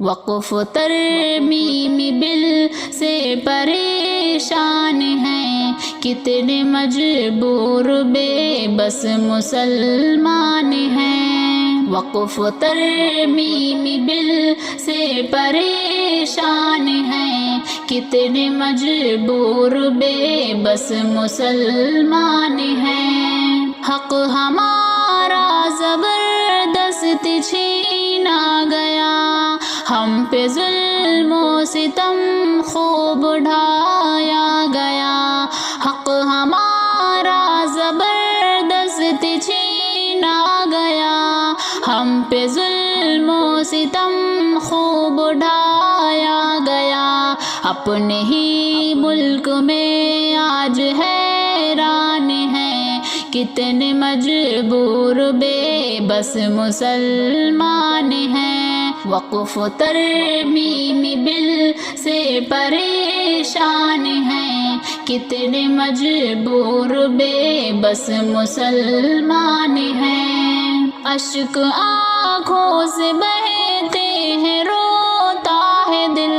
وقف ترمیم بل سے پریشان ہیں، کتنے مجبور بے بس مسلمان ہیں۔ وقف ترمیم بل سے پریشان ہیں، کتنے مجبور بے بس مسلمان ہیں۔ حق ہمارا زبردست چھینا گیا، ہم پہ ظلم و ستم خوب ڈھایا گیا۔ حق ہمارا زبردست چھینا گیا، ہم پہ ظلم و ستم خوب ڈھایا گیا۔ اپنے ہی ملک میں آج حیران ہیں، کتنے مجبور بے بس مسلمان ہیں۔ وقف ترمیم بل سے پریشان ہیں، کتنے مجبور بے بس مسلمان ہیں۔ اشک آنکھوں سے بہتے ہیں، روتا ہے دل،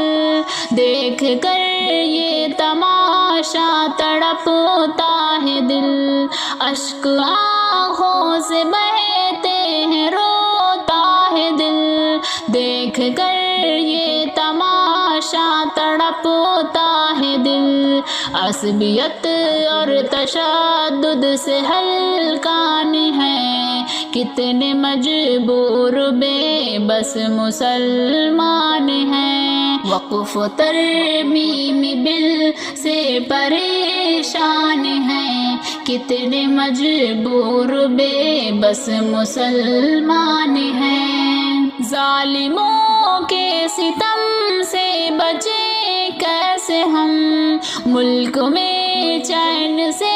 دیکھ کر یہ تماشا تڑپتا ہے دل۔ اشک آنکھوں سے بہتے ہیں، روتا ہے دل، دیکھ کر یہ تماشا تڑپتا ہے دل۔ عصبیت اور تشدد سے ہلکان ہیں، کتنے مجبور بے بس مسلمان ہیں۔ وقف ترمیم بل سے پریشان ہیں، کتنے مجبور بے بس مسلمان ہیں۔ ظالموں کے ستم سے بچے کیسے ہم، ملک میں چین سے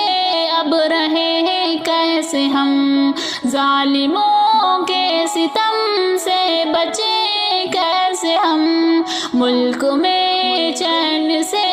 اب رہے کیسے ہم۔ ظالموں کے ستم سے بچے کیسے ہم، ملک میں چین سے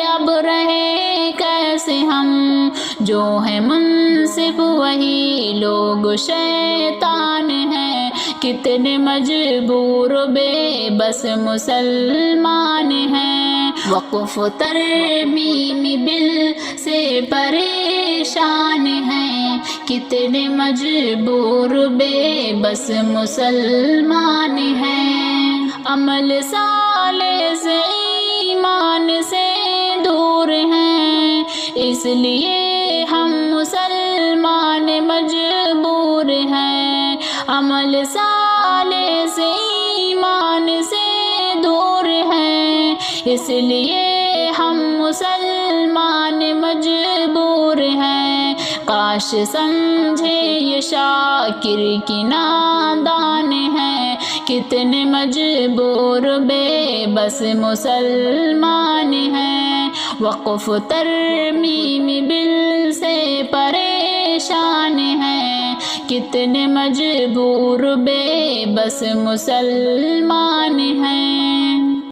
اب رہے کیسے ہم۔ جو ہے منصف وہی لوگ شیطان ہیں، کتنے مجبور بے بس مسلمان ہیں۔ وقف ترمیم بل سے پریشان ہیں، کتنے مجبور بے بس مسلمان ہیں۔ عمل صالح سے ایمان سے دور ہیں، اس لیے ہم مسلمان مجبور ہیں۔ عمل صالح سے ایمان سے دور ہیں، اس لیے ہم مسلمان مجبور ہیں۔ کاش سمجھے یہ شاکر کی نادان ہیں، کتنے مجبور بے بس مسلمان ہیں۔ وقف ترمیم بل سے پریشان ہیں، کتنے مجبور بے بس مسلمان ہیں۔